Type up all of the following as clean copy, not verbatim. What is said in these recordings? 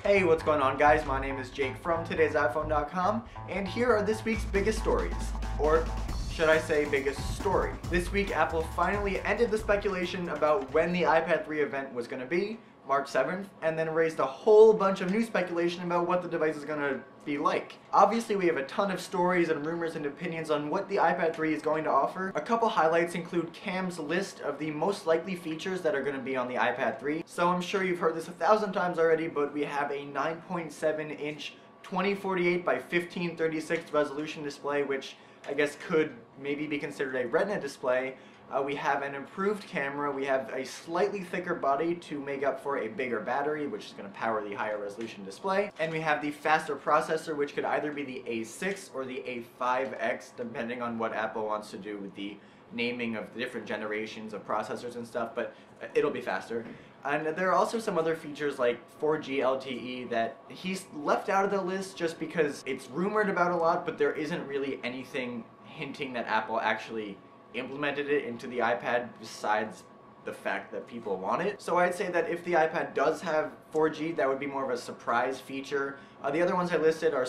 Hey, what's going on guys? My name is Jake from TodaysiPhone.com, and here are this week's biggest stories. Or should I say biggest story. This week Apple finally ended the speculation about when the iPad 3 event was going to be, March 7th, and then raised a whole bunch of new speculation about what the device is going to be like. Obviously we have a ton of stories and rumors and opinions on what the iPad 3 is going to offer. A couple highlights include Cam's list of the most likely features that are going to be on the iPad 3. So I'm sure you've heard this 1,000 times already, but we have a 9.7 inch 2048 by 1536 resolution display, which I guess could maybe be considered a Retina display. We have an improved camera, we have a slightly thicker body to make up for a bigger battery, which is going to power the higher resolution display, and we have the faster processor, which could either be the A6 or the A5X, depending on what Apple wants to do with the naming of the different generations of processors and stuff, but it'll be faster. And there are also some other features like 4G LTE that he's left out of the list just because it's rumored about a lot, but there isn't really anything hinting that Apple actually implemented it into the iPad besides the fact that people want it. So I'd say that if the iPad does have 4G, that would be more of a surprise feature. The other ones I listed are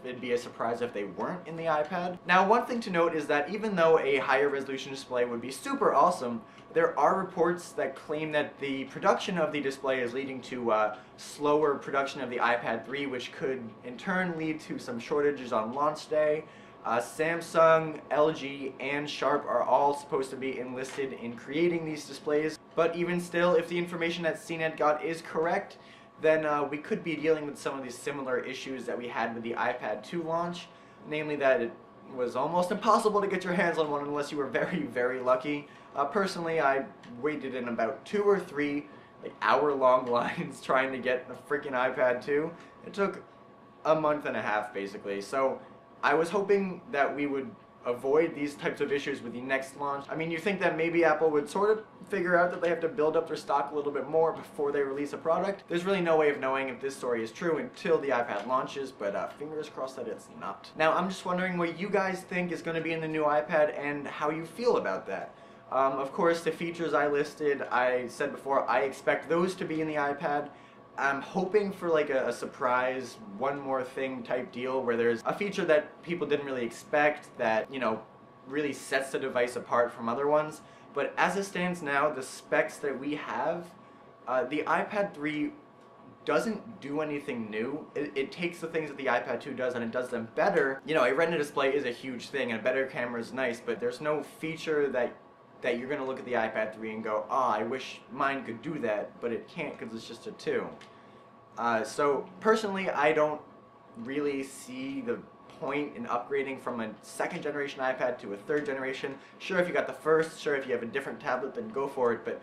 it'd be a surprise if they weren't in the iPad. Now, one thing to note is that even though a higher resolution display would be super awesome, there are reports that claim that the production of the display is leading to slower production of the iPad 3, which could in turn lead to some shortages on launch day. Samsung, LG, and Sharp are all supposed to be enlisted in creating these displays, but even still, if the information that CNET got is correct, then we could be dealing with some of these similar issues that we had with the iPad 2 launch, namely that it was almost impossible to get your hands on one unless you were very, very lucky. Personally, I waited in about 2 or 3 hour-long lines trying to get a freaking iPad 2. It took a month and a half basically, so I was hoping that we would avoid these types of issues with the next launch. I mean, you think that maybe Apple would sort of figure out that they have to build up their stock a little bit more before they release a product. There's really no way of knowing if this story is true until the iPad launches, but fingers crossed that it's not. Now, I'm just wondering what you guys think is going to be in the new iPad and how you feel about that. Of course, the features I listed, I said before, I expect those to be in the iPad. I'm hoping for like a surprise, one more thing type deal where there's a feature that people didn't really expect that, you know, really sets the device apart from other ones. But as it stands now, the specs that we have, the iPad 3 doesn't do anything new. It takes the things that the iPad 2 does and it does them better. You know, a Retina display is a huge thing and a better camera is nice, but there's no feature that you're going to look at the iPad 3 and go, ah, I wish mine could do that, but it can't because it's just a 2. So personally, I don't really see the point in upgrading from a second generation iPad to a third generation. Sure, if you got the first, sure, if you have a different tablet, then go for it, but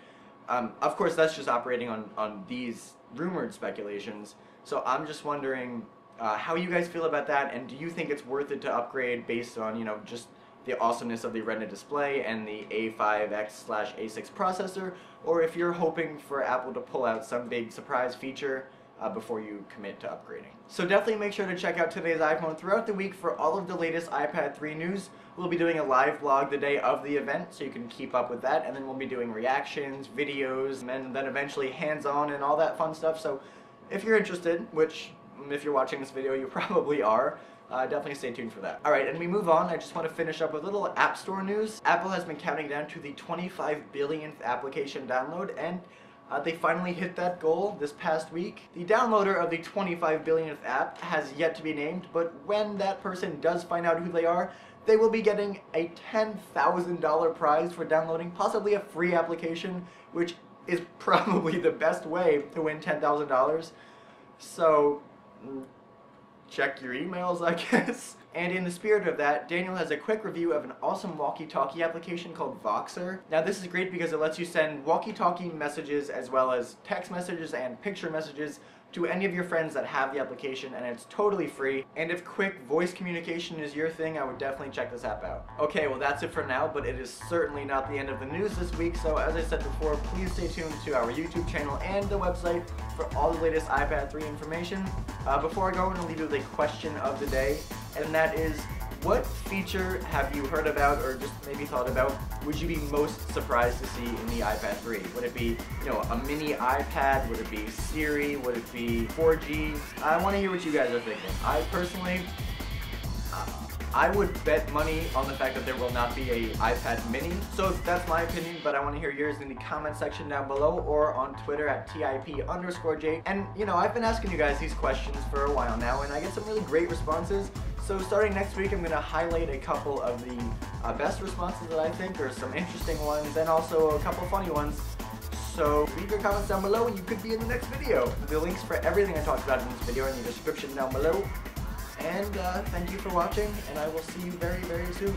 of course that's just operating on these rumored speculations. So I'm just wondering how you guys feel about that, and do you think it's worth it to upgrade based on, you know, just the awesomeness of the Retina display and the A5X/A6 processor, or if you're hoping for Apple to pull out some big surprise feature before you commit to upgrading. So definitely make sure to check out Today's iPhone throughout the week for all of the latest iPad 3 news. We'll be doing a live blog the day of the event, so you can keep up with that, and then we'll be doing reactions, videos, and then eventually hands-on and all that fun stuff. So if you're interested, which if you're watching this video you probably are, definitely stay tuned for that. Alright, and we move on. I just want to finish up with a little App Store news. Apple has been counting down to the 25 billionth application download, and they finally hit that goal this past week. The downloader of the 25 billionth app has yet to be named, but when that person does find out who they are, they will be getting a $10,000 prize for downloading possibly a free application, which is probably the best way to win $10,000. So check your emails, I guess. And in the spirit of that, Daniel has a quick review of an awesome walkie-talkie application called Voxer. Now this is great because it lets you send walkie-talkie messages as well as text messages and picture messages to any of your friends that have the application, and it's totally free. And if quick voice communication is your thing, I would definitely check this app out. Okay, well that's it for now, but it is certainly not the end of the news this week, so as I said before, please stay tuned to our YouTube channel and the website for all the latest iPad 3 information. Before I go, I'm going to leave you with a question of the day, and that is, What feature have you heard about or just maybe thought about would you be most surprised to see in the iPad 3? Would it be, a mini iPad? Would it be Siri? Would it be 4G? I want to hear what you guys are thinking. I personally, I would bet money on the fact that there will not be a iPad mini. So that's my opinion, but I want to hear yours in the comment section down below or on Twitter at TIP_Jake. And I've been asking you guys these questions for a while now, and I get some really great responses. So starting next week, I'm going to highlight a couple of the best responses that I think, or some interesting ones, and also a couple funny ones. So leave your comments down below and you could be in the next video. The links for everything I talked about in this video are in the description down below. And thank you for watching, and I will see you very, very soon.